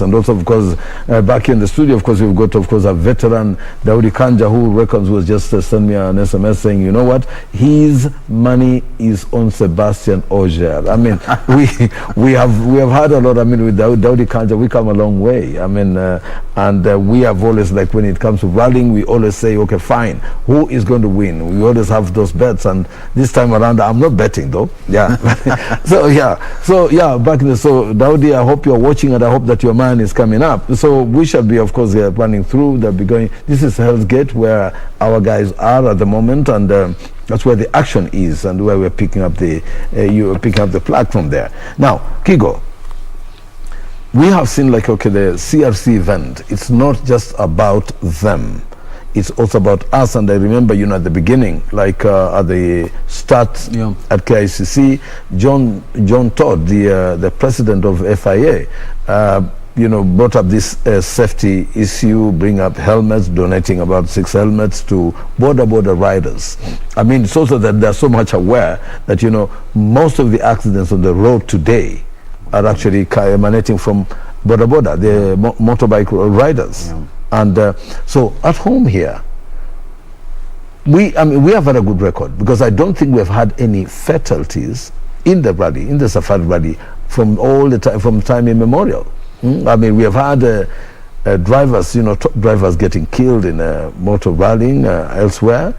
And also, of course, back in the studio, of course, we've got, of course, a veteran, Daudi Kanja, who reckons, was just sent me an SMS saying, you know what, his money is on Sebastian Ogier. I mean, we have had a lot. I mean, with Daudi Kanja, we come a long way. I mean, and we have always, like, when it comes to rallying, we always say, okay, fine, who is going to win? We always have those bets, and this time around, I'm not betting though. Yeah. so back in the, so Daudi, I hope you're watching, and I hope that your man is coming up. So we shall be, of course, running through. They'll be going. This is Hell's Gate, where our guys are at the moment, and that's where the action is, and where we're picking up the you're picking up the platform there. Now, Kigo, we have seen, like, okay, the CRC event. It's not just about them. It's also about us. And I remember, you know, at the beginning, like at the start at KICC, John Todd, the president of FIA, you know, brought up this safety issue, bring up helmets, donating about 6 helmets to border riders. I mean, it's also that they're so much aware that, you know, most of the accidents on the road today are actually emanating from border, the motorbike riders. Yeah. And so at home here, we have had a good record, because I don't think we have had any fatalities in the rally, in the safari rally, from all the time, from time immemorial. I mean, we have had drivers, you know, top drivers getting killed in motor rallying elsewhere,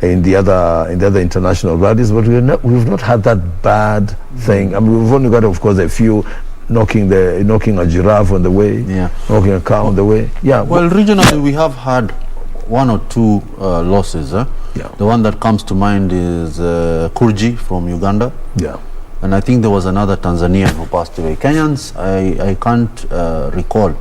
in the other international rallies, but we've not had that bad thing. I mean, we've only got, of course, a few knocking a giraffe on the way, knocking a cow on the way. Yeah. Well, regionally, we have had 1 or 2 losses. Yeah. The one that comes to mind is Kurji from Uganda. Yeah. And I think there was another Tanzanian who passed away. Kenyans, I can't recall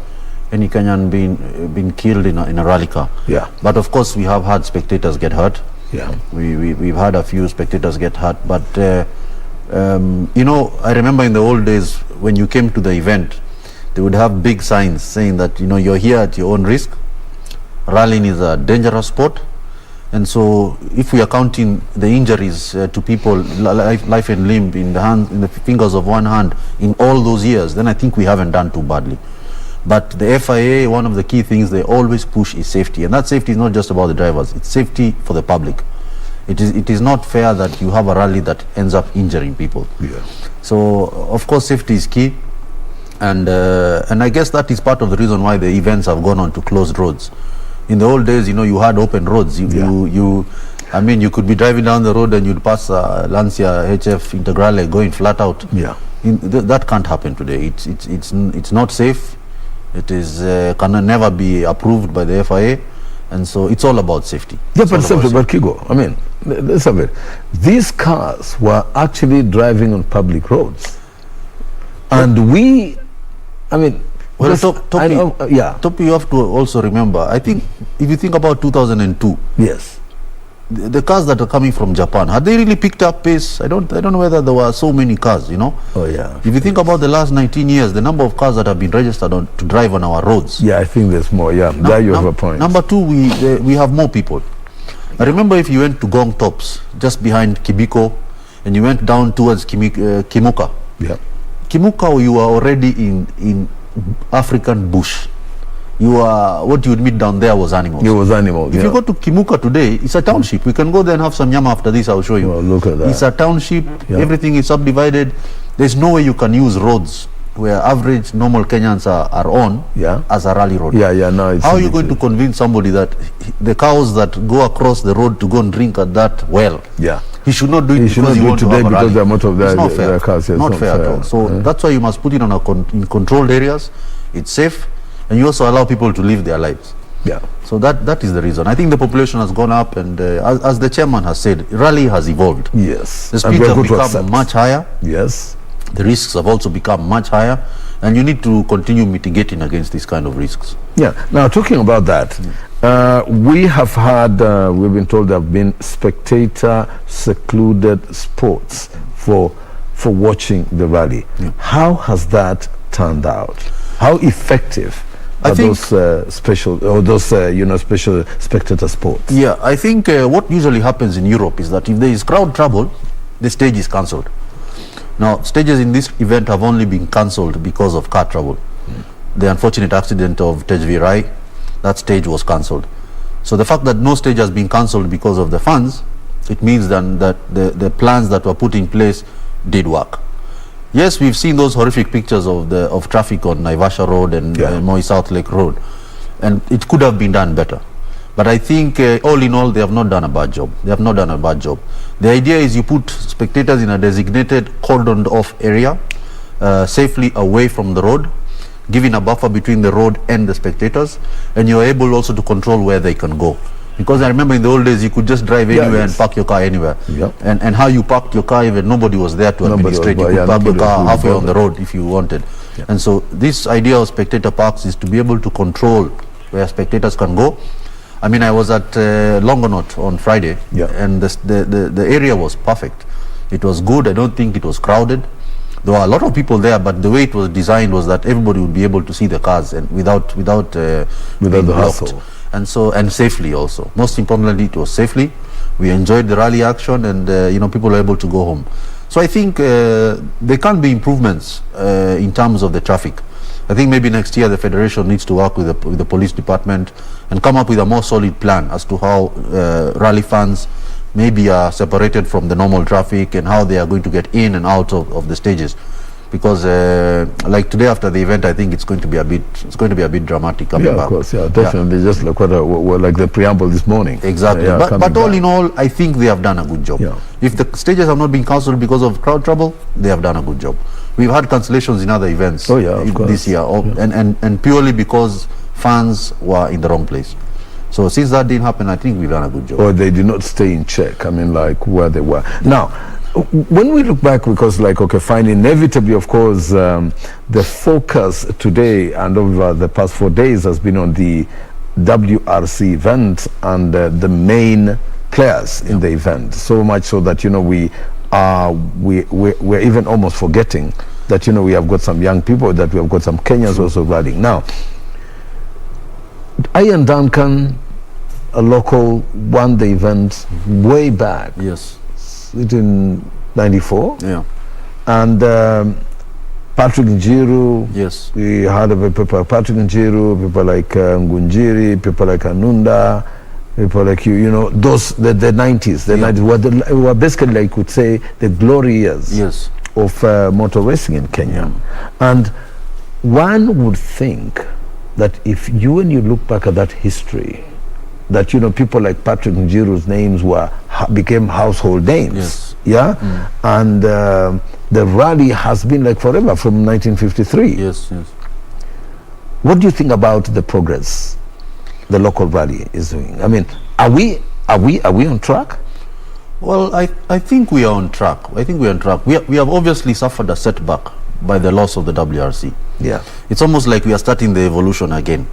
any Kenyan being killed in a rally car. Yeah. But of course, we have had spectators get hurt. Yeah. We've had a few spectators get hurt. But you know, I remember in the old days when you came to the event, they would have big signs saying that, you know, you're here at your own risk. Rallying is a dangerous sport. And so, if we are counting the injuries to people, life and limb in the hand, in the fingers of one hand, in all those years, then I think we haven't done too badly. But the FIA, one of the key things they always push is safety, and that safety is not just about the drivers; it's safety for the public. It is not fair that you have a rally that ends up injuring people. Yeah. So, of course, safety is key, and I guess that is part of the reason why the events have gone on to closed roads. In the old days, you know, you had open roads. I mean, you could be driving down the road and you'd pass Lancia HF Integrale going flat out. Yeah. That can't happen today. It's not safe. It is can never be approved by the FIA, and so it's all about safety. Yeah, but Kigo, I mean, let's have it. These cars were actually driving on public roads, and we, I mean. Well, Topi, you have to also remember, I think, if you think about 2002, yes, the cars that are coming from Japan, had they really picked up pace? I don't know whether there were so many cars, you know. Oh yeah. If you think about the last 19 years, the number of cars that have been registered to drive on our roads. Yeah, I think there's more. Yeah, there you have a point. Number 2, we have more people. I remember if you went to Gong Tops, just behind Kibiko, and you went down towards Kimuka. Yeah. Kimuka, you are already in African bush. What you would meet down there was animals. It was animals. If you go to Kimuka today, it's a township. We can go there and have some yama after this. I'll show you. Oh, look at that. It's a township. Yeah. Everything is subdivided. There's no way you can use roads where average normal Kenyans are on as a rally road. No. How are you going to convince somebody that the cows that go across the road to go and drink at that well? Yeah. He should not do it because he wants to have a rally. They're not of it's not fair. Their cars. Not fair at all. So that's why you must put it on in controlled areas. It's safe, and you also allow people to live their lives. Yeah. So that is the reason. I think the population has gone up, and as the chairman has said, rally has evolved. Yes. The speeds have become much higher. Yes. The risks have also become much higher, and you need to continue mitigating against these kind of risks. Yeah. Now, talking about that, we have had, we've been told there have been spectator secluded sports for watching the rally. Yeah. How has that turned out? How effective are those special spectator sports? Yeah, I think what usually happens in Europe is that if there is crowd trouble, the stage is cancelled. Now, stages in this event have only been cancelled because of car trouble. the unfortunate accident of Tejvi Rai, that stage was cancelled. So the fact that no stage has been cancelled because of the funds, it means then that the plans that were put in place did work. Yes, we've seen those horrific pictures of traffic on Naivasha Road and Moi South Lake Road, and it could have been done better. But I think all in all, they have not done a bad job. They have not done a bad job. The idea is you put spectators in a designated cordoned off area, safely away from the road, giving a buffer between the road and the spectators, and you're able also to control where they can go. Because I remember in the old days, you could just drive anywhere and park your car anywhere. And how you parked your car, even nobody was there to administrate. You could park your car halfway on the road if you wanted. And so this idea of spectator parks is to be able to control where spectators can go. I mean, I was at Longonot on Friday, and the area was perfect. It was good. I don't think it was crowded. There were a lot of people there, but the way it was designed was that everybody would be able to see the cars and without the hassle. And so, and safely also. Most importantly, it was safely. We enjoyed the rally action, and people were able to go home. So I think there can be improvements in terms of the traffic. I think maybe next year the federation needs to work with the police department and come up with a more solid plan as to how rally fans maybe are separated from the normal traffic and how they are going to get in and out of the stages. Because like today after the event, I think it's going to be a bit dramatic coming back. Of course, definitely. Just like like the preamble this morning. Exactly. But all in all, I think they have done a good job. If the stages have not been cancelled because of crowd trouble, they have done a good job. We've had cancellations in other events this year, and purely because fans were in the wrong place. So since that didn't happen, I think we've done a good job. Or they did not stay in check, I mean, like where they were. Now, when we look back, because fine, inevitably, of course, the focus today and over the past 4 days has been on the WRC event and the main players in the event. So much so that, we're even almost forgetting that, we have got some young people, that we have got some Kenyans also riding. Now, Ian Duncan, a local, won the event way back. Yes. In 94. And Patrick Njiru. Yes. We heard of people like Patrick Njiru, people like Ngunjiri, people like Anunda, people like those the 90s. The 90s were basically, like, could say, the glory years of motor racing in Kenya. And one would think that when you look back at that history, that people like Patrick Njiru's names became household names. And the rally has been like forever, from 1953. What do you think about the progress the local rally is doing? I mean, are we on track? Well, I think we are on track. We have obviously suffered a setback by the loss of the WRC. It's almost like we are starting the evolution again.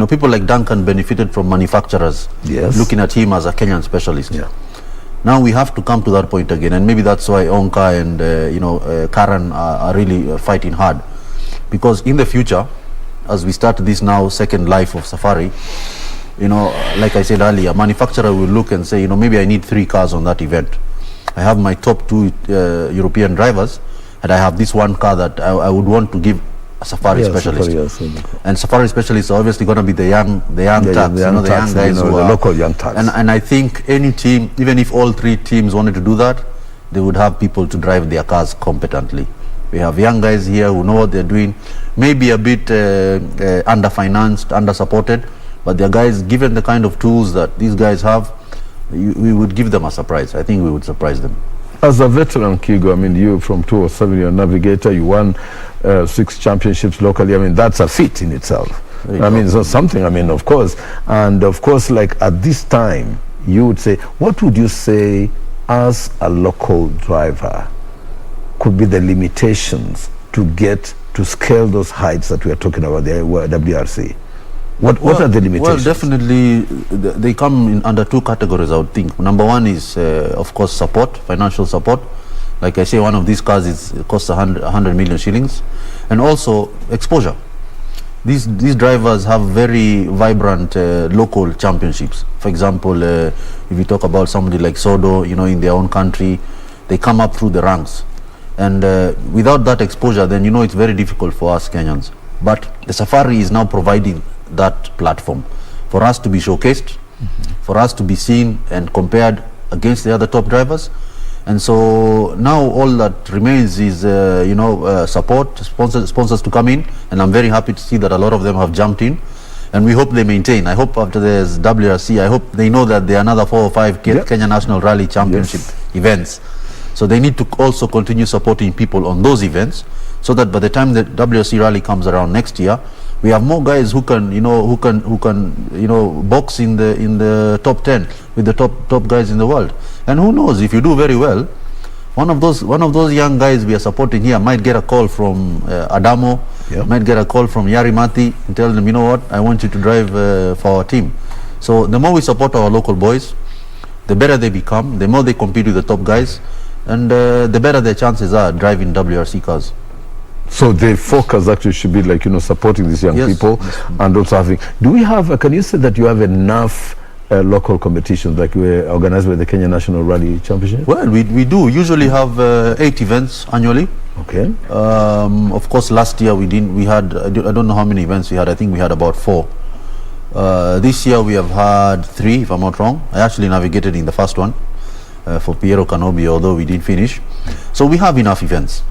People like Duncan benefited from manufacturers looking at him as a Kenyan specialist. Now we have to come to that point again, and maybe that's why Onka and Karan are really fighting hard, because in the future, as we start this now second life of Safari, like I said earlier, a manufacturer will look and say, maybe I need 3 cars on that event. I have my top 2 European drivers, and I have this one car that I would want to give a Safari specialist. And Safari specialists are obviously going to be the young tags, the young guys who are local young tags. And I think any team, even if all 3 teams wanted to do that, they would have people to drive their cars competently. We have young guys here who know what they're doing, maybe a bit under-financed, under-supported, but they're guys, given the kind of tools that these guys have, we would give them a surprise. I think we would surprise them. As a veteran, Kigo, I mean, you from 2007, you're a navigator, you won 6 championships locally. I mean, that's a feat in itself. I mean, so something, I mean, of course. And of course, like at this time, you would say, what would you say as a local driver could be the limitations to get to scale those heights that we are talking about, the WRC? What are the limitations? Well, definitely they come in under 2 categories, I would think. Number one is, of course, support, financial support. Like I say, one of these cars costs 100 million shillings. And also exposure. These drivers have very vibrant local championships. For example, if you talk about somebody like Sodo, in their own country, they come up through the ranks. And without that exposure, then it's very difficult for us Kenyans. But the Safari is now providing that platform for us to be showcased, for us to be seen and compared against the other top drivers. And so now all that remains is, support, sponsors to come in. And I'm very happy to see that a lot of them have jumped in. And we hope they maintain. I hope after there's WRC, I hope they know that there are another 4 or 5 Kenya National Rally Championship events. So they need to also continue supporting people on those events, so that by the time the WRC rally comes around next year, we have more guys who can, box in the top 10 with the top guys in the world. And who knows, if you do very well, one of those young guys we are supporting here might get a call from Adamo, might get a call from Yarimati and tell them, you know what, I want you to drive for our team. So the more we support our local boys, the better they become, the more they compete with the top guys, and the better their chances are driving WRC cars. So the focus actually should be like, supporting these young people, and also having, do we have, can you say that you have enough local competitions like we organized by the Kenya National Rally Championship? Well, we do usually have 8 events annually. Okay. Of course, last year we had, I don't know how many events we had. I think we had about 4. This year we have had 3, if I'm not wrong. I actually navigated in the first one for Piero Canobi, although we didn't finish. So we have enough events.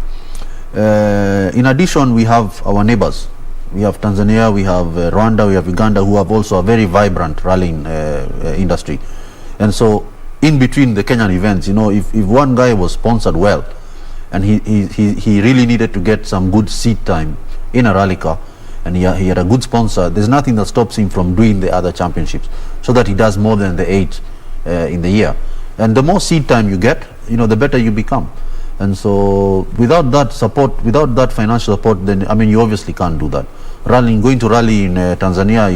In addition, we have our neighbors. We have Tanzania, we have Rwanda, we have Uganda, who have also a very vibrant rallying industry. And so in between the Kenyan events, if one guy was sponsored well, and he really needed to get some good seat time in a rally car, and he had a good sponsor, there's nothing that stops him from doing the other championships, so that he does more than the 8 in the year. And the more seat time you get, the better you become. And so without that support, without that financial support, then you obviously can't do that. Going to rally in Tanzania,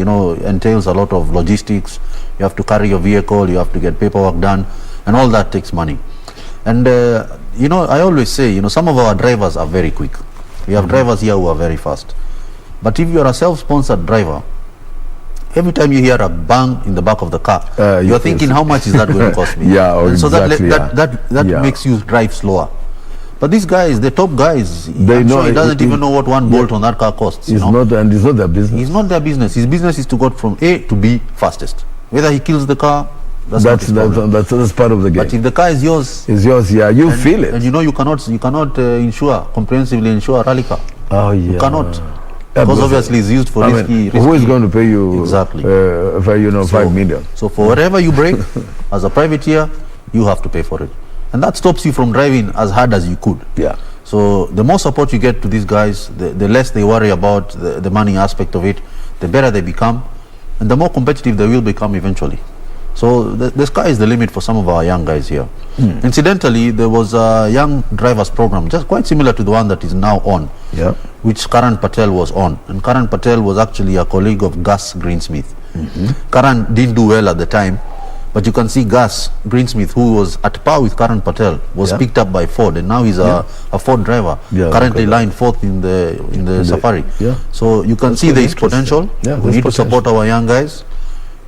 entails a lot of logistics. You have to carry your vehicle, you have to get paperwork done, and all that takes money. And I always say, some of our drivers are very quick. We have drivers here who are very fast. But if you're a self-sponsored driver, every time you hear a bang in the back of the car, you're thinking, how much is that going to cost me? And so exactly, that makes you drive slower. But these guys, the top guys, he doesn't even know what one bolt on that car costs. It's not their business. It's not their business. His business is to go from A to B fastest. Whether he kills the car, that's part of the game. But if the car is yours, you feel it. And you cannot comprehensively insure a rally car. Oh yeah. You cannot. Because obviously it's used for risky. Who is going to pay you exactly 5 million? So for whatever you break as a privateer, you have to pay for it. And that stops you from driving as hard as you could. Yeah. So the more support you get to these guys, the less they worry about the money aspect of it, the better they become, and the more competitive they will become eventually. So the sky is the limit for some of our young guys here. Incidentally, there was a young drivers program, just quite similar to the one that is now on, which Karan Patel was on. And Karan Patel was actually a colleague of Gus Greensmith. Karan didn't do well at the time, but you can see Gus Greensmith, who was at par with Karan Patel, was picked up by Ford, and now he's a Ford driver, currently lined 4th in the Safari. So you can see there is potential. We need to support our young guys,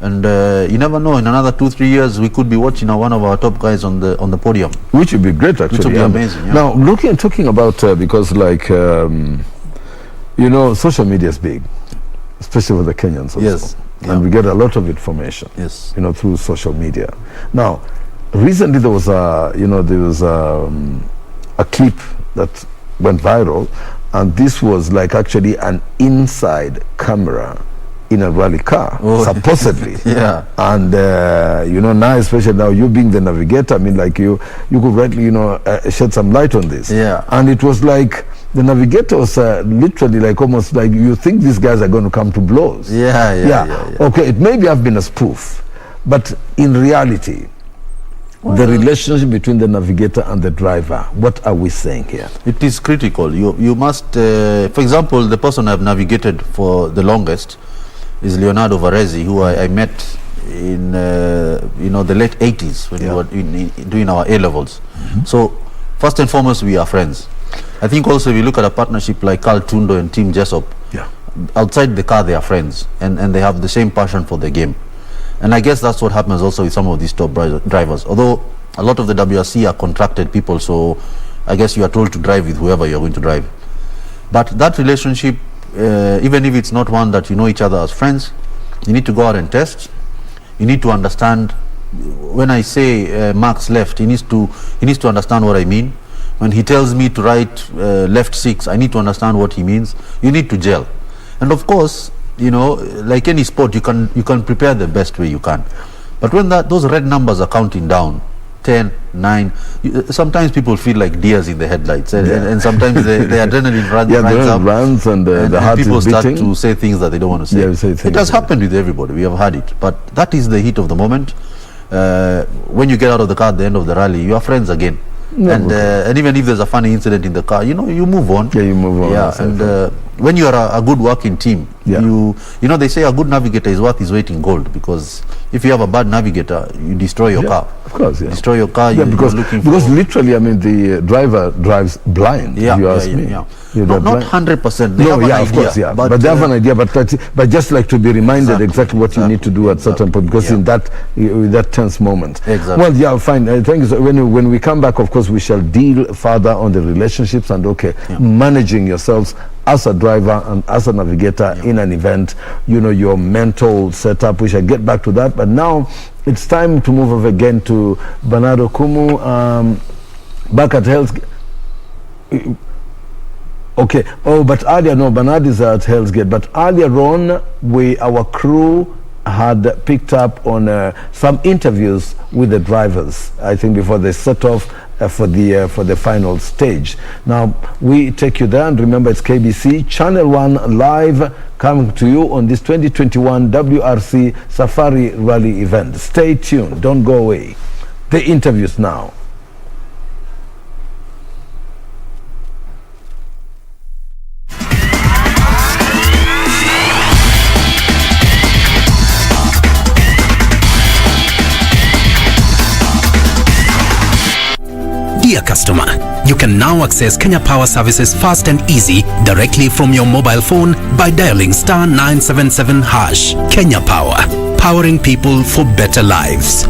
and you never know, in another 2-3 years we could be watching one of our top guys on the podium, which would be great, actually. Which would be amazing. Now talking about because social media is big, especially for the Kenyans also. Yes. And we get a lot of information, through social media. Now, recently there was a clip that went viral, and this was like actually an inside camera in a rally car, supposedly. And now, especially now, you being the navigator, you could rightly shed some light on this. And it was like the navigator was literally like almost like you think these guys are going to come to blows. Okay, it may have been a spoof, but in reality, the relationship between the navigator and the driver, what are we saying here? It is critical. You must, for example, the person I've navigated for the longest is Leonardo Varese, who I met in the late 80s when we were doing our A-levels. So first and foremost, we are friends. I think also if you look at a partnership like Carl Tundo and Team Jessop, outside the car they are friends, and they have the same passion for the game. And I guess that's what happens also with some of these top drivers. Although a lot of the WRC are contracted people, so I guess you are told to drive with whoever you're going to drive. But that relationship even if it's not one that you know each other as friends, you need to go out and test. You need to understand. When I say Max left, he needs to understand what I mean. When he tells me to write left 6, I need to understand what he means. You need to gel. And of course, you know, like any sport, you can prepare the best way you can. But when those red numbers are counting down, 10, 9, sometimes people feel like deers in the headlights, and sometimes the adrenaline runs up, and the heart people is beating. start to say things that they don't want to say. It has happened with everybody. We have had it, but that is the heat of the moment. When you get out of the car at the end of the rally, you are friends again. And even if there's a funny incident in the car, you know, you move on. Yeah, you move on. Yeah, and when you are a good working team, you know, they say a good navigator is worth his weight in gold, because if you have a bad navigator, you destroy your car. Of course, yeah. Destroy your car. Because literally, I mean, the driver drives blind. Yeah, if you ask me. Yeah. Not 100%. They have an idea, of course, yeah. But they have an idea. But just like to be reminded exactly what you need to do at certain point, because in that tense moment. Exactly. Well, yeah, fine. I think when we come back, of course, we shall deal further on the relationships and managing yourselves as a driver and as a navigator in an event. You know, your mental setup. We shall get back to that. But now it's time to move over again to Bernardo Kumu, back at Hell's. Okay. Oh, but earlier, no, Bernard is at Hell's Gate. But earlier on, our crew had picked up on some interviews with the drivers, I think, before they set off for the final stage. Now, we take you there, and remember, it's KBC Channel 1 live, coming to you on this 2021 WRC Safari Rally event. Stay tuned. Don't go away. The interviews now. Dear customer, you can now access Kenya Power services fast and easy directly from your mobile phone by dialing *977#. Kenya Power, powering people for better lives.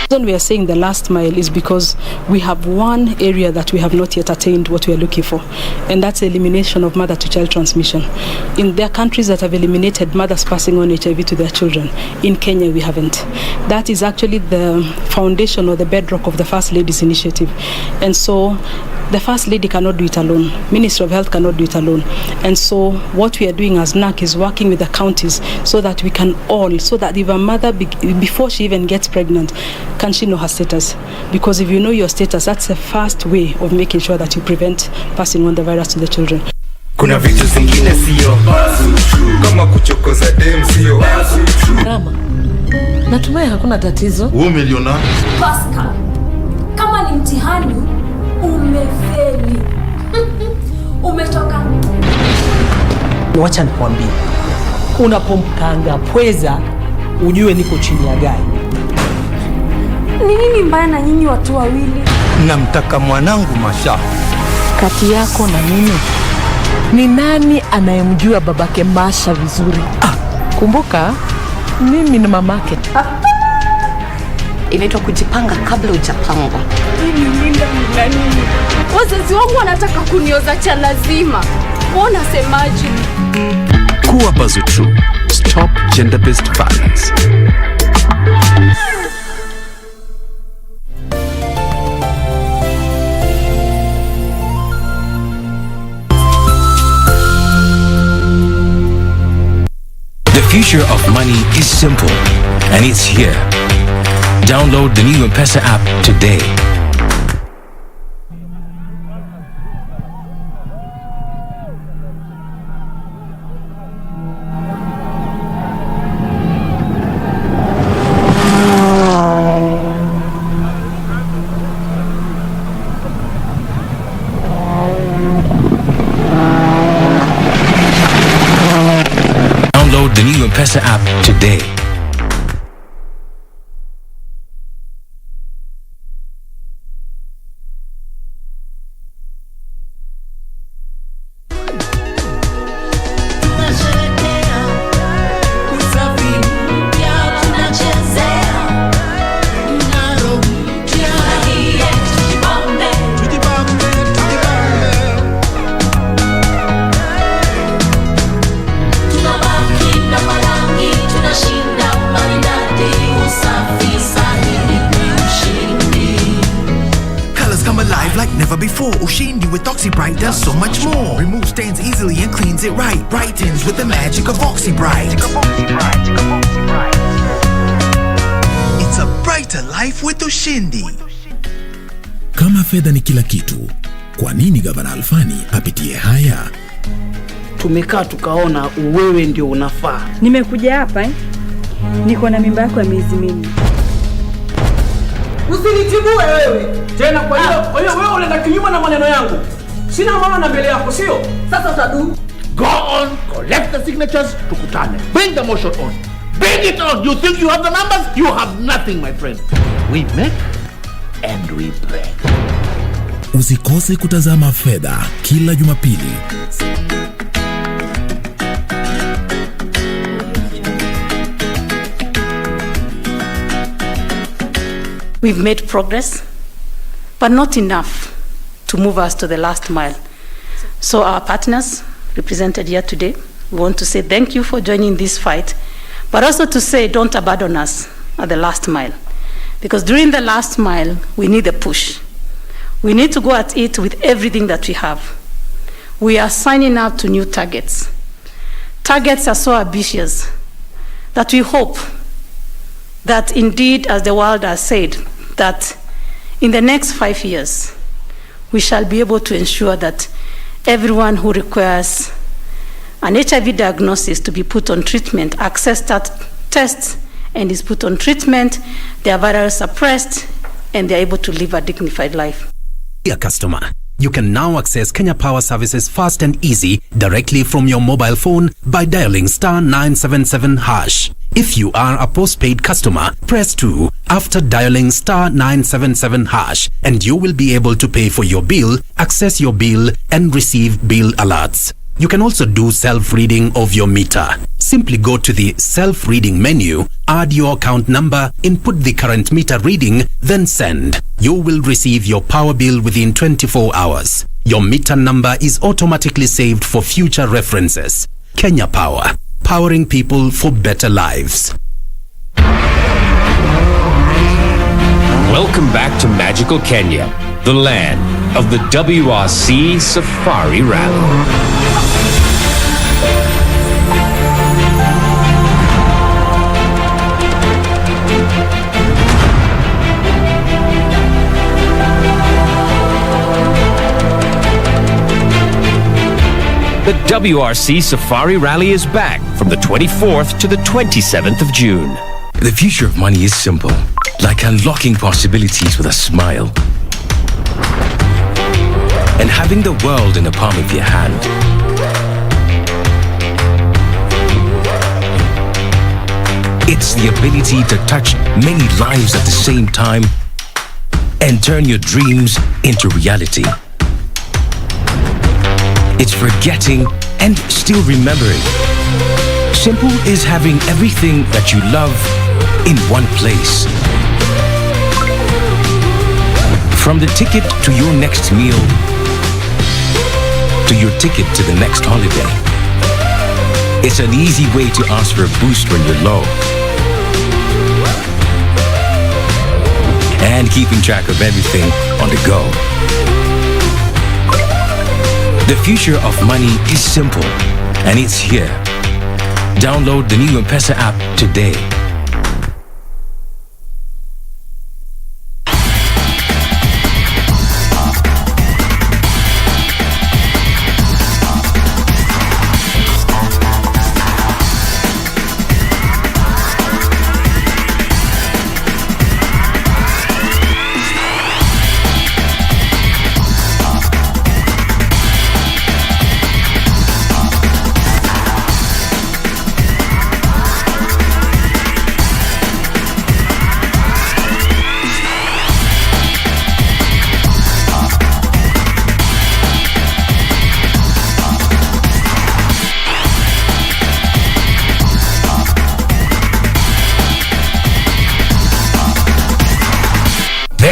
The reason we are saying the last mile is because we have one area that we have not yet attained what we are looking for, and that's elimination of mother-to-child transmission. In their countries that have eliminated mothers passing on HIV to their children, in Kenya we haven't. That is actually the foundation or the bedrock of the First Lady's initiative. And so the First Lady cannot do it alone. Ministry of Health cannot do it alone. And so what we are doing as NAC is working with the counties so that we can all, so that if a mother, before she even gets pregnant, can she know her status? Because if you know your status, that's the first way of making sure that you prevent passing on the virus to the children. Kuna vitu zingine sio kama kuchokoza dem sio. Rama, natumai hakuna tatizo. Miliona Pascal, kama ni mtihani umefeli. Umetoka. Wacha nikwambie, unapomkanga pweza ujue niko chini ya gari. Ni nini mbaya na nyinyi watu wawili? namtaka mwanangu Masha. Kati yako na mimi, ni nani anayemjua babake Masha vizuri? Kumbuka, mimi ni mamake. Inaitwa kujipanga kabla hujapangwa. Nini? Wazazi wangu wanataka kunioza cha lazima. Mbona semaji? Kuwa Bazu True. Stop gender-based violence. The future of money is simple, and it's here. Download the new M-Pesa app today. M-Pesa app today. Before Ushindi with OxyBright does so much more. Removes stains easily and cleans it right. Brightens with the magic of OxyBright. It's a brighter life with Ushindi. Kama fedha ni kila kitu, kwa nini Gavana Alfani apitie haya? Tumekaa tukaona wewe ndio unafaa. Nimekuja hapa niko na mimba yako ya miezi mingi. Usinitibue wewe. Tena kwa hiyo wewe unaenda kinyume na maneno yangu. Sina maana mbele yako, sio? Sasa utadu. Go on, collect the signatures, tukutane. Bring the motion on. Bring it on. You think you have the numbers? You have nothing, my friend. We make and we break. Usikose kutazama Fedha kila Jumapili. We've made progress, but not enough to move us to the last mile. So our partners represented here today, we want to say thank you for joining this fight, but also to say don't abandon us at the last mile. Because during the last mile, we need a push. We need to go at it with everything that we have. We are signing up to new targets. Targets are so ambitious that we hope that indeed, as the world has said, that in the next 5 years, we shall be able to ensure that everyone who requires an HIV diagnosis to be put on treatment, access that test, and is put on treatment, they are virus suppressed, and they are able to live a dignified life. Dear customer, you can now access Kenya Power services fast and easy directly from your mobile phone by dialing *977#. If you are a postpaid customer, press 2 after dialing *977#, and you will be able to pay for your bill, access your bill, and receive bill alerts. You can also do self-reading of your meter. Simply go to the self-reading menu, add your account number, input the current meter reading, then send. You will receive your power bill within 24 hours. Your meter number is automatically saved for future references. Kenya Power, powering people for better lives. Welcome back to magical Kenya, the land of the WRC Safari Rally. The WRC Safari Rally is back from the 24th to the 27th of June. The future of money is simple, like unlocking possibilities with a smile. And having the world in the palm of your hand. It's the ability to touch many lives at the same time and turn your dreams into reality. It's forgetting and still remembering. Simple is having everything that you love in one place. From the ticket to your next meal, to your ticket to the next holiday. It's an easy way to ask for a boost when you're low. And keeping track of everything on the go. The future of money is simple, and it's here. Download the new M-Pesa app today.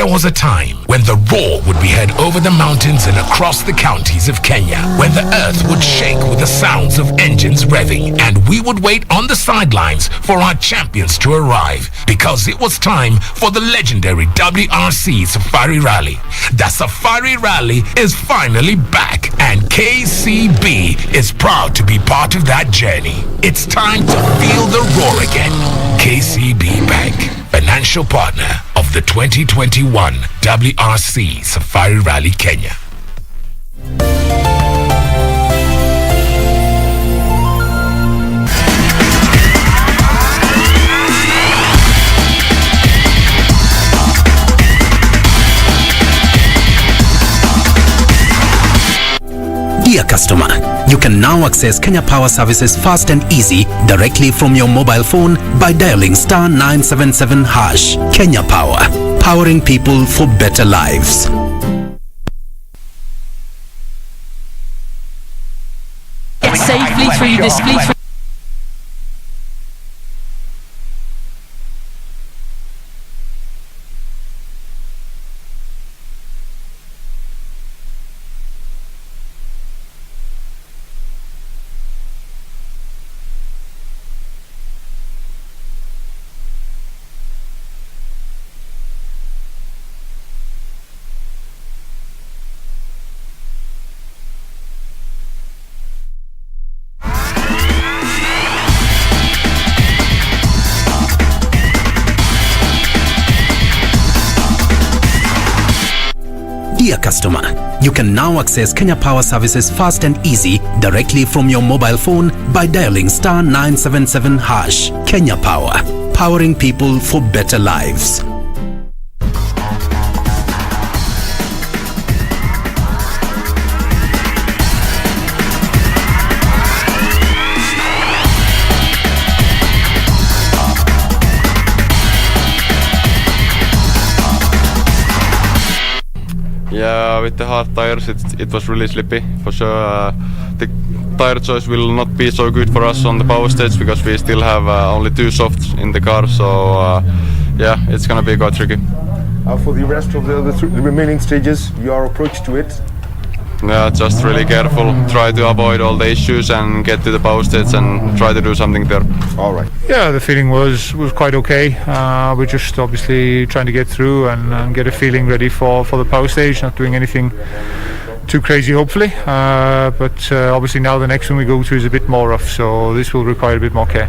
was a time when the roar would be heard over the mountains and across the counties of Kenya, when the earth would shake with the sounds of engines revving, and we would wait on the sidelines for our champions to arrive, because it was time for the legendary WRC Safari Rally. The Safari Rally is finally back, and KCB is proud to be part of that journey. It's time to feel the roar again. KCB Bank, financial partner of the 2021 WRC Safari Rally Kenya. Dear customer, you can now access Kenya Power services fast and easy directly from your mobile phone by dialing *977#. Kenya Power, powering people for better lives. Safely through this fleet. Dear customer, you can now access Kenya Power services fast and easy directly from your mobile phone by dialing *977#. Kenya Power, powering people for better lives. Yeah, with the hard tires it was really slippy for sure. The tire choice will not be so good for us on the power stage because we still have only 2 softs in the car, so yeah, it's gonna be quite tricky. For the rest of the remaining stages, your approach to it? Yeah, just really careful, try to avoid all the issues and get to the power stage and try to do something there. All right. Yeah, the feeling was quite okay. We're just obviously trying to get through and get a feeling ready for the power stage, not doing anything too crazy hopefully, but obviously now the next one we go to is a bit more rough, so this will require a bit more care.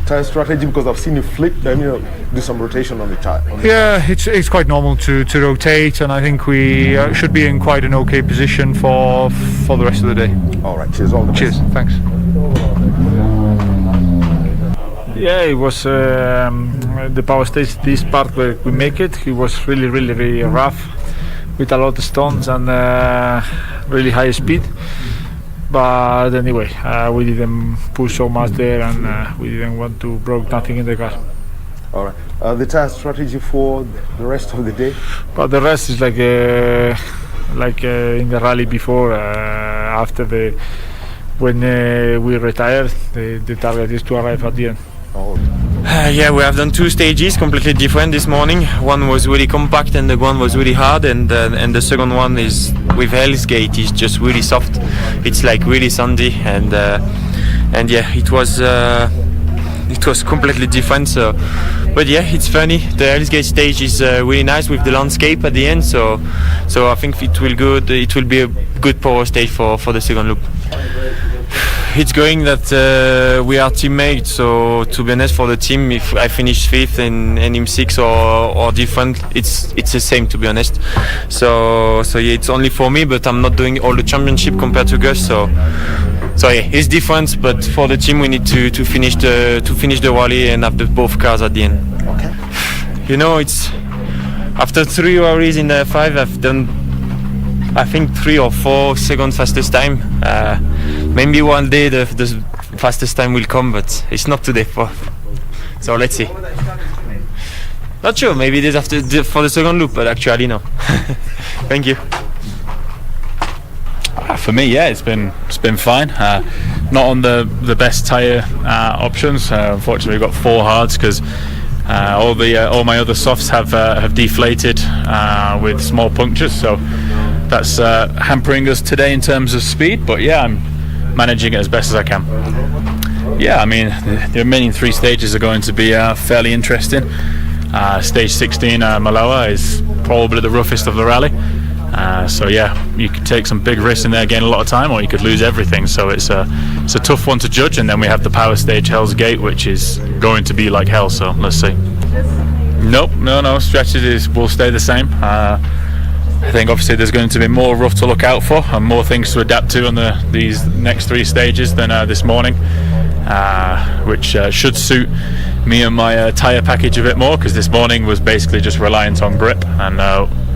Tire strategy, because I've seen you flip and do some rotation on the tire. Yeah, it's quite normal to rotate, and I think we should be in quite an okay position for the rest of the day. All right, cheers, all the best. Cheers, thanks. Yeah, it was the power stage, this part where we make it was really rough with a lot of stones and really high speed. But anyway, we didn't push so much there, and we didn't want to break nothing in the car. All right. The tire strategy for the rest of the day? But the rest is like in the rally before. After when we retired, the target is to arrive at the end. Oh. Yeah, we have done 2 stages completely different this morning. One was really compact and the one was really hard, and the second one is with Hell's Gate is just really soft. It's like really sandy, and yeah, it was completely different. So, but yeah, it's funny. The Hell's Gate stage is really nice with the landscape at the end. So I think it will be a good power stage for the second loop. It's going that we are teammates, so to be honest, for the team, if I finish 5th and him 6th or different, it's the same, to be honest. So yeah, it's only for me, but I'm not doing all the championship compared to Gus. So yeah, it's different, but for the team we need to finish the rally and have both cars at the end. Okay. You know, it's after 3 rallies in the 5, I've done I think 3 or 4 seconds fastest time. Maybe one day the fastest time will come, but it's not today. So let's see. Not sure. Maybe it is after for the second loop, but actually no. Thank you. For me, yeah, it's been fine. Not on the best tyre options. Unfortunately, we've got 4 hards because All my other softs have deflated with small punctures, so that's hampering us today in terms of speed. But yeah, I'm managing it as best as I can. Yeah, I mean, the remaining 3 stages are going to be fairly interesting. Stage 16, Maloa, is probably the roughest of the rally. So yeah, you could take some big risks in there, gain a lot of time, or you could lose everything. So it's a tough one to judge. And then we have the power stage, Hell's Gate, which is going to be like hell. So let's see. Nope, no. Strategies will stay the same. I think obviously there's going to be more rough to look out for and more things to adapt to on these next 3 stages than this morning, which should suit me and my tyre package a bit more, because this morning was basically just reliant on grip, and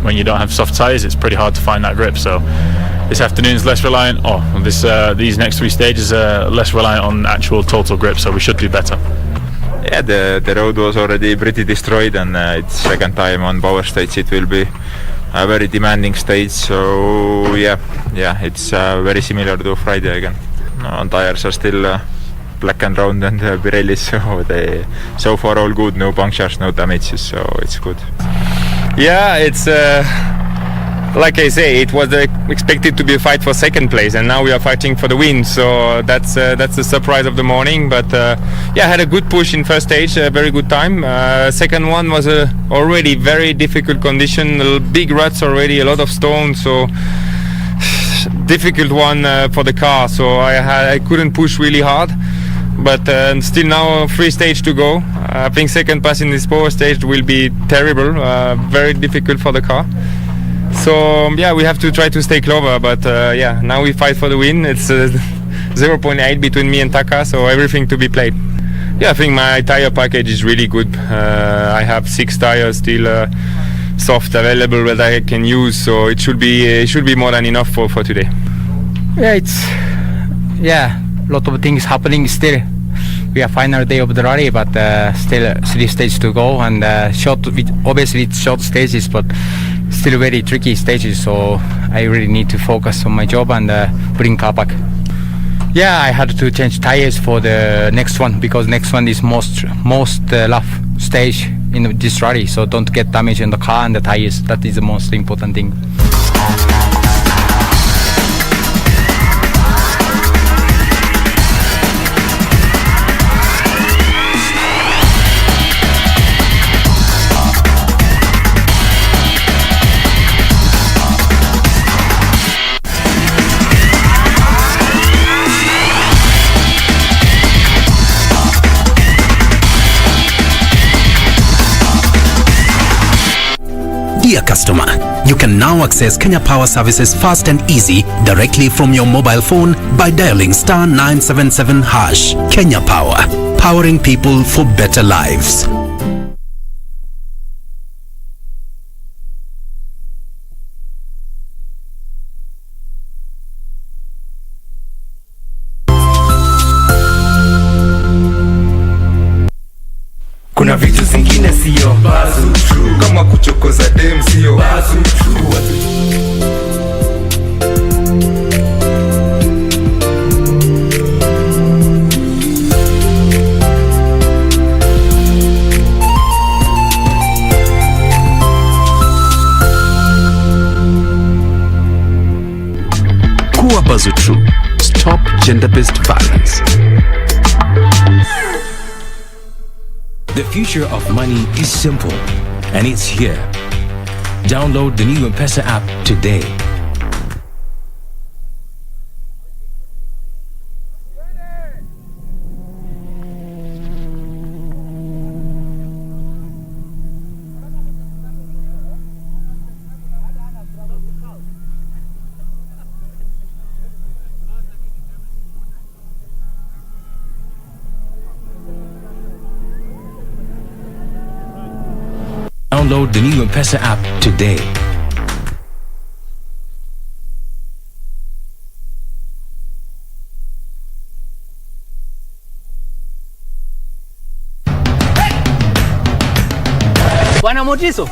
when you don't have soft tyres it's pretty hard to find that grip. So this afternoon's less reliant, these next 3 stages are less reliant on actual total grip, so we should do better. Yeah, the road was already pretty destroyed, and it's second time on power stage. It will be a very demanding stage, so yeah, it's very similar to Friday again. No, tires are still black and round and Pirellis, so far all good, no punctures, no damages, so it's good. Yeah, it's like I say, it was expected to be a fight for second place, and now we are fighting for the win. So that's the surprise of the morning. But yeah, I had a good push in first stage, a very good time. Second one was already very difficult condition, big ruts already, a lot of stones, so difficult one for the car. So I couldn't push really hard. But still now 3 stage to go. I think second pass in this power stage will be terrible, very difficult for the car. So yeah, we have to try to stay closer, but yeah, now we fight for the win. It's 0.8 between me and Taka, so everything to be played. Yeah, I think my tire package is really good. I have 6 tires still soft available that I can use, so it should be more than enough for today. Yeah, lot of things happening still. We are final day of the rally, but still 3 stages to go, and obviously it's short stages, but still very tricky stages. So I really need to focus on my job and bring car back. Yeah, I had to change tires for the next one, because next one is most rough stage in this rally. So don't get damage in the car and the tires. That is the most important thing. Dear customer, you can now access Kenya Power services fast and easy directly from your mobile phone by dialing *977#. Kenya Power, powering people for better lives. Kuna vitu zingine sio bazu true, kama kuchokoza dem sio bazu true. Kuwa bazu true. Stop gender-based violence. The future of money is simple, and it's here. Download the new M-Pesa app today. Download the new M-Pesa app today. Bwana Motiso,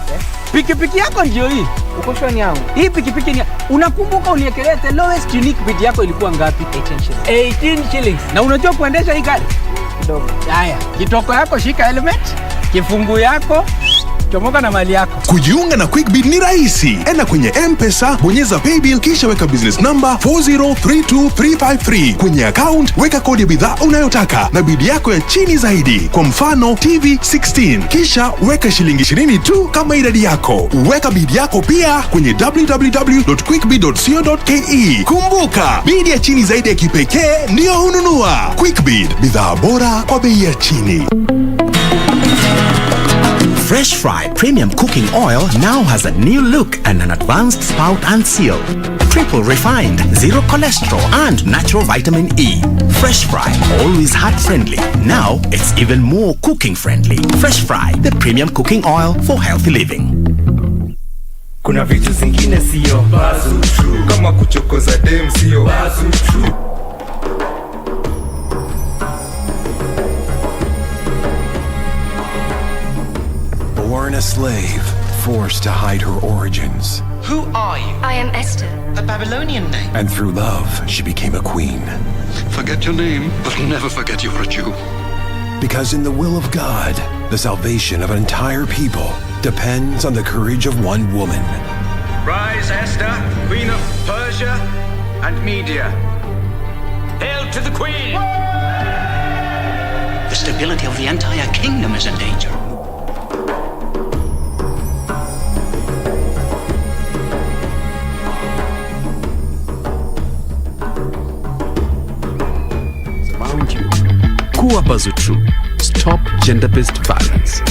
pikipiki yako ndio hii. Uko shwani yangu. Hii pikipiki ni unakumbuka uniekelea the lowest unique bid yako ilikuwa ngapi? 18 shillings. Na unajua kuendesha hii gari? Kidogo. Haya, kitoko yako shika helmet. Kifungu yako, chomoka na mali yako. Kujiunga na QuickBid ni rahisi. Enda kwenye M-Pesa, bonyeza paybill kisha weka business number 4032353. Kwenye account weka kodi ya bidhaa unayotaka na bid yako ya chini zaidi. Kwa mfano TV 16. Kisha weka shilingi 20 tu kama idadi yako. Weka bid yako pia kwenye www.quickbid.co.ke. Kumbuka, bid ya chini zaidi ya kipekee ndio hununua. QuickBid, bidhaa bora kwa bei ya chini. Fresh Fry Premium Cooking Oil now has a new look and an advanced spout and seal. Triple refined, zero cholesterol and natural vitamin E. Fresh Fry, always heart friendly. Now it's even more cooking friendly. Fresh Fry, the premium cooking oil for healthy living. Kuna vitu zingine sio bazu true, kama kuchokoza dem sio bazu true. Born a slave, forced to hide her origins. Who are you? I am Esther. A Babylonian name. And through love, she became a queen. Forget your name, but never forget you're a Jew. Because in the will of God, the salvation of an entire people depends on the courage of one woman. Rise, Esther, Queen of Persia and Media. Hail to the Queen! The stability of the entire kingdom is in danger. Kuwa Bazutru. Stop gender-based violence.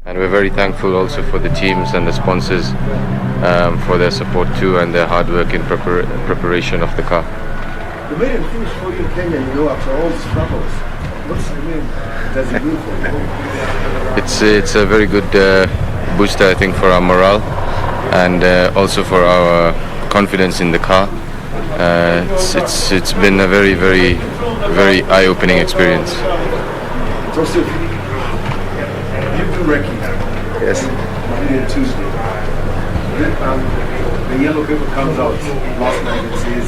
And we're very thankful also for the teams and the sponsors for their support too and their hard work in preparation of the car. You made it finish for you in Kenya, after all the struggles. What's the name? Does it do for you? It's a very good booster, I think, for our morale and also for our confidence in the car. It's been a very, very, very eye-opening experience. Joseph, you do recce. Yes. Monday and Tuesday. The yellow paper comes out last night. It says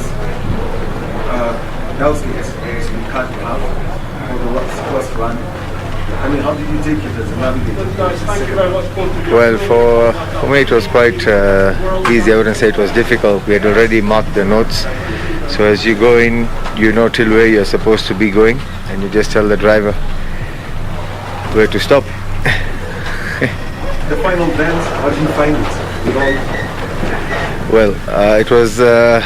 Delsgate has been cut in half for the first run. I mean, how did you take it as a navigator? Well, for me it was quite easy. I wouldn't say it was difficult. We had already marked the notes. So as you go in, you know till where you're supposed to be going, and you just tell the driver where to stop. The final bend, how did you find it? Well, it was. I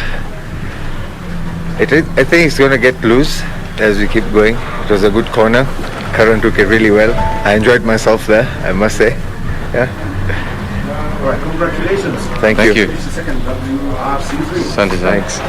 think it's going to get loose as we keep going. It was a good corner. Karan took it really well. I enjoyed myself there, I must say. Yeah. All right, congratulations. Thank you. Finish the second WRC3. Santi, thanks.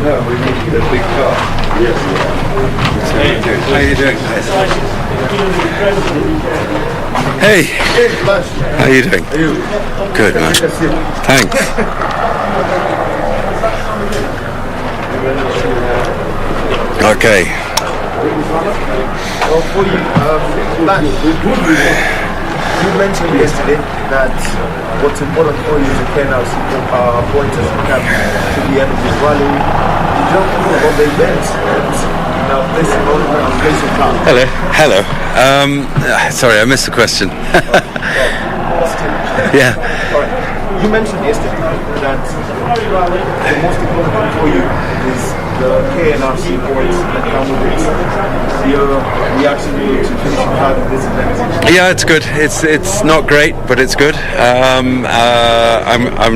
No, we need the big car. Yes. How you doing, guys? Hey, how you doing? Good, man. Thanks. Okay. Well, for you, you mentioned yesterday that what's important for you is to carry out points as you can to the end of this rally. You don't know about the event. Hello. Hello. Sorry, I missed the question. Yeah. You mentioned yesterday that the most important thing for you is the KNRC points that come with it. Your reaction to finishing hard in this event? Yeah, it's good. It's not great, but it's good. I'm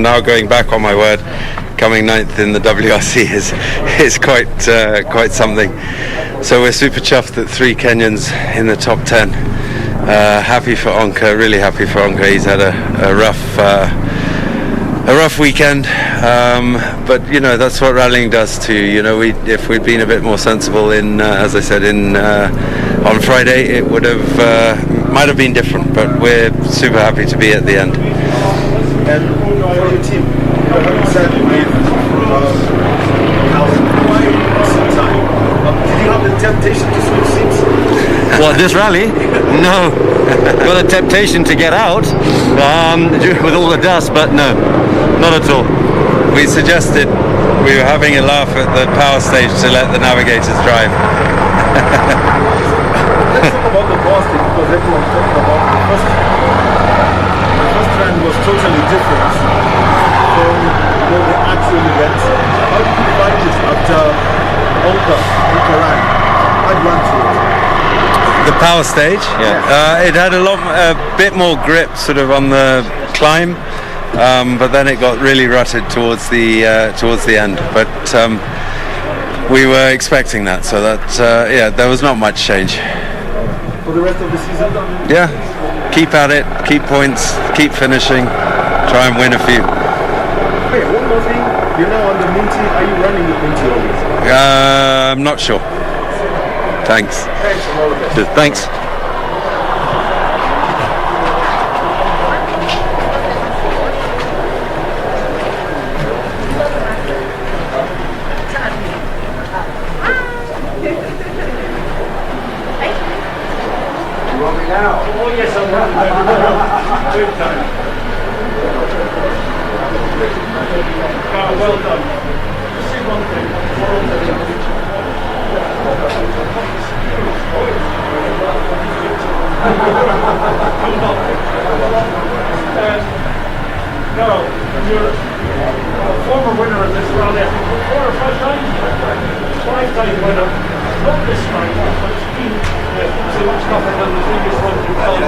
now going back on my word. Coming ninth in the WRC is quite something. So we're super chuffed that 3 Kenyans in the top 10. Happy for Onka, really happy for Onka. He's had a rough weekend, but you know that's what rallying does too. You know, if we'd been a bit more sensible as I said on Friday, it would have might have been different. But we're super happy to be at the end. And for your team, said did you have the temptation to switch seats? Well, this rally? No. Got a temptation to get out with all the dust, but no, not at all. We suggested, we were having a laugh at the power stage to let the navigators drive. Let's talk about the Boston, because everyone talked about the first run was totally different from the actual event. How did you find it after Onka ran? I'd run through it. The power stage, it had a bit more grip sort of on the climb, but then it got really rutted towards the end. But we were expecting that, so that there was not much change. For the rest of the season? Yeah, keep at it, keep points, keep finishing, try and win a few. Okay, one more thing. You're now under Minty. Are you running with Minty always? I'm not sure. Thanks. Thanks and all the best. Thanks. Rolling out. Oh yes, I'm running. Good time. Well done. Just see one thing. No, you're a former winner of this rally, I think 4 or 5 times. 5-time winner. Not this time, but it's been so much tougher than the previous ones you've done.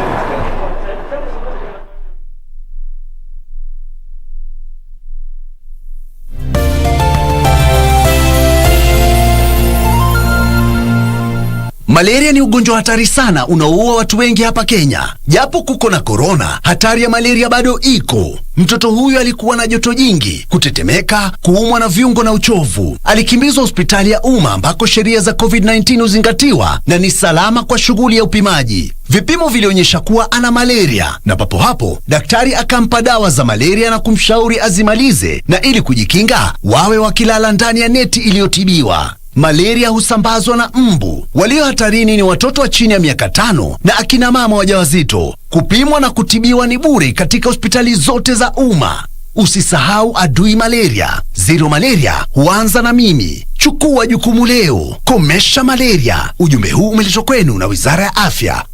Malaria ni ugonjwa hatari sana unaoua watu wengi hapa Kenya. Japo kuko na korona, hatari ya malaria bado iko. Mtoto huyu alikuwa na joto jingi, kutetemeka, kuumwa na viungo na uchovu. Alikimbizwa hospitali ya umma ambako sheria za COVID-19 huzingatiwa na ni salama kwa shughuli ya upimaji. Vipimo vilionyesha kuwa ana malaria na papo hapo daktari akampa dawa za malaria na kumshauri azimalize, na ili kujikinga wawe wakilala ndani ya neti iliyotibiwa. Malaria husambazwa na mbu. Walio hatarini ni watoto wa chini ya miaka 5 na akina mama wajawazito. Kupimwa na kutibiwa ni bure katika hospitali zote za umma. Usisahau adui malaria. Zero malaria huanza na mimi. Chukua jukumu leo. Komesha malaria. Ujumbe huu umeletwa kwenu na Wizara ya Afya.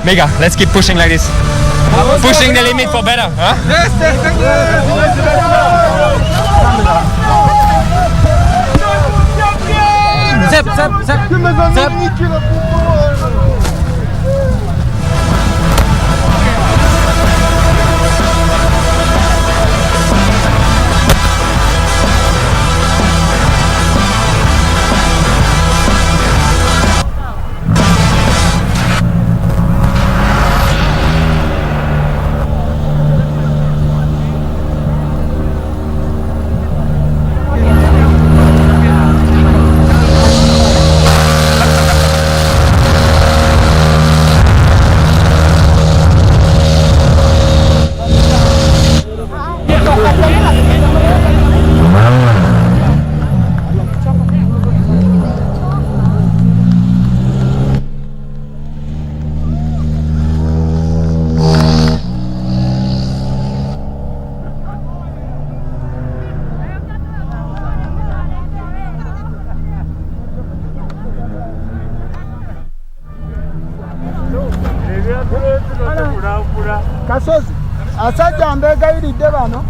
Mega, let's keep pushing like this. Pushing the limit for better, huh? Zep, zep, zep, zep. asajja mbegayiridde bano.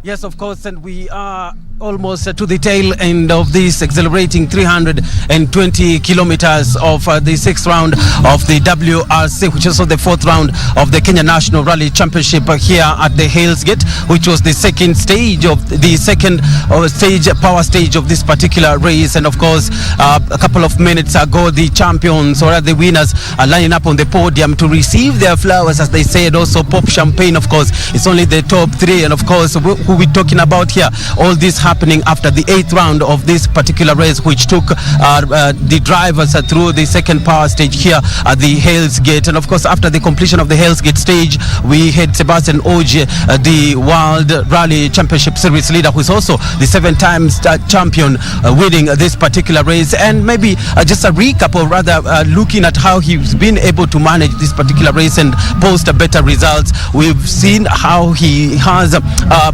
Yes, of course, and we are almost to the tail end of this exhilarating 320 kilometers of the sixth round of the WRC, which is also the fourth round of the Kenya National Rally Championship here at the Hales Gate, which was the second stage of the power stage of this particular race. And of course, a couple of minutes ago, the champions or the winners are lining up on the podium to receive their flowers, as they said, also pop champagne. Of course, it's only the top three, and of course, who we're talking about here, all this happening after the eighth round of this particular race, which took the drivers through the second power stage here at the Hales Gate. And of course, after the completion of the Hales Gate stage, we had Sebastian Ogier, the World Rally Championship Series leader, who is also the 7-time champion, winning this particular race. And maybe just a recap, or rather looking at how he's been able to manage this particular race and post better results. We've seen how he has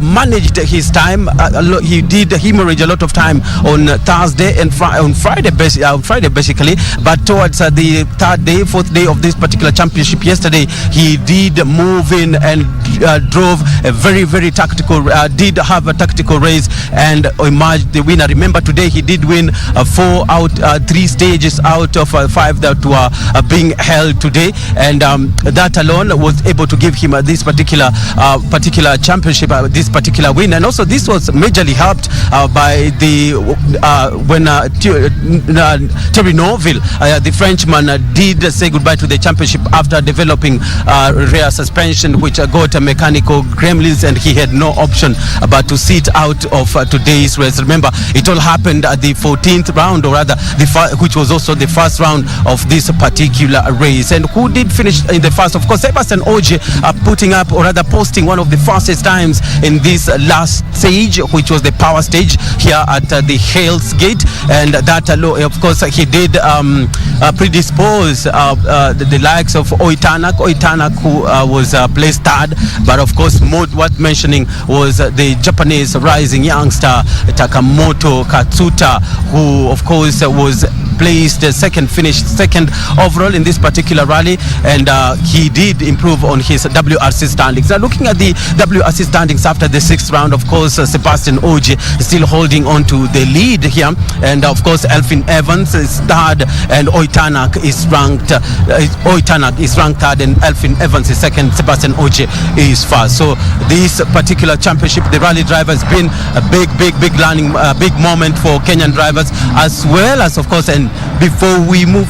managed his time. He did hemorrhage a lot of time on Thursday and on Friday basically, but towards the third day, fourth day of this particular championship yesterday, he did move in and drove a very, very tactical, did have a tactical race and emerged the winner. Remember, today he did win 3 stages out of 5 that were being held today, and that alone was able to give him this particular championship, this particular win. And also this was majorly helped stopped by the Thierry Neuville, the Frenchman, did say goodbye to the championship after developing rear suspension, which got mechanical gremlins, and he had no option but to sit out of today's race. Remember, it all happened at the 14th round, or rather, which was also the first round of this particular race. And who did finish in the first? Of course, Sebastian Ogier putting up, or rather posting, one of the fastest times in this last stage, which was the power stage here at the Hales Gate. And that, of course, he did predispose the likes of Oitanak, who was placed third. But of course, worth mentioning was the Japanese rising youngster Takamoto Katsuta, who of course was placed second, finished second overall in this particular rally, and he did improve on his WRC standings. Now, looking at the WRC standings after the 6th round, of course, Sebastian Ogier still holding on to the lead here, and of course, Elfyn Evans is third, and Oitanak is ranked third, and Elfyn Evans is second. Sebastian Ogier is first. So this particular championship, the rally drivers, been a big learning, big moment for Kenyan drivers, as well as, of course, and before we move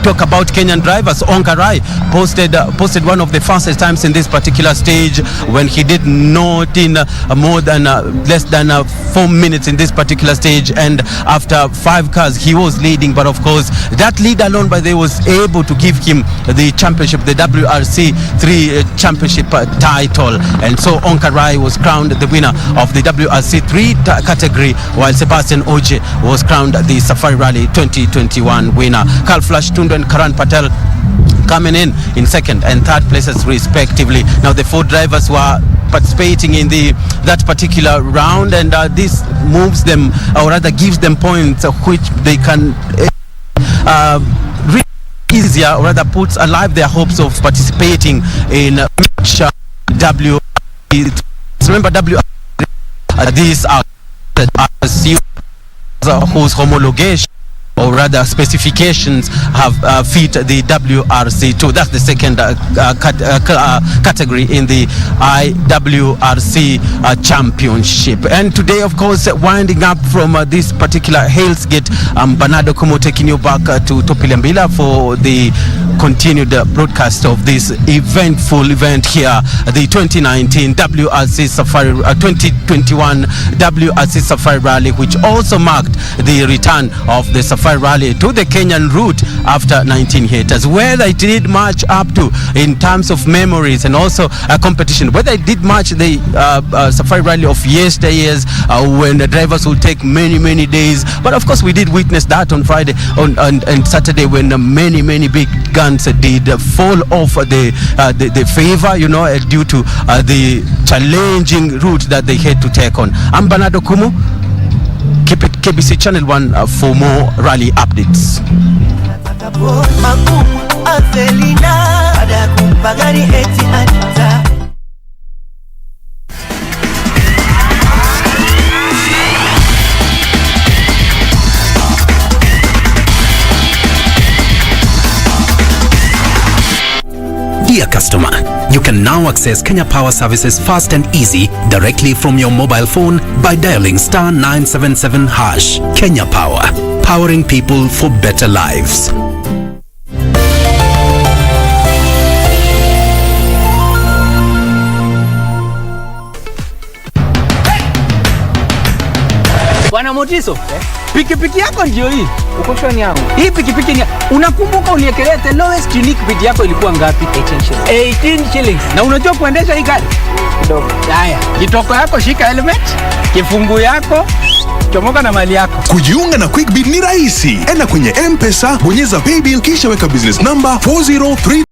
talk about Kenyan drivers, Onkarai posted one of the fastest times in this particular stage, when he did not in more than less than 4 minutes in this particular stage, and after 5 cars he was leading. But of course, that lead alone by the way was able to give him the championship, the WRC 3 championship title, and so Onkarai was crowned the winner of the WRC 3 category, while Sebastian Ogier was crowned the Safari Rally 2021 winner. Carl Flash Tundu and Karan Patel coming in second and third places respectively. Now, the 4 drivers were participating in that particular round, and this moves them, or rather gives them points which they can easier, or rather puts alive their hopes of participating in WRC. Remember, these are whose homologation, or rather specifications, have fit the WRC2. That's the second category in the IWRC championship. And today, of course, winding up from this particular Hales Gate, Bernardo Kumo taking you back to Topilambila for the continued broadcast of this eventful event here, the 2019 WRC Safari 2021 WRC Safari Rally, which also marked the return of the Safari Rally to the Kenyan route after 19 years. Whether it did match up to in terms of memories and also a competition, whether it did match the Safari Rally of yesteryears, when the drivers will take many days. But of course, we did witness that on Friday and Saturday, when many big guns did fall off the favor, due to the challenging route that they had to take on. I'm Bernardo Kumu. Keep it KBC Channel 1 for more rally updates. Dear customer, you can now access Kenya Power services fast and easy directly from your mobile phone by dialing *977#. Kenya Power, powering people for better lives. Bwana Motiso, pikipiki yako ndio hii. Uko shwani yangu. Hii pikipiki ni, unakumbuka uniekelea the lowest unique bid yako ilikuwa ngapi? 18 shillings. 18 shillings. Na unajua kuendesha hii gari? Kidogo. Haya, kitoko yako, shika helmet, kifungu yako, chomoka na mali yako. Kujiunga na QuickBid ni rahisi. Enda kwenye M-Pesa, bonyeza paybill, kisha weka business number 403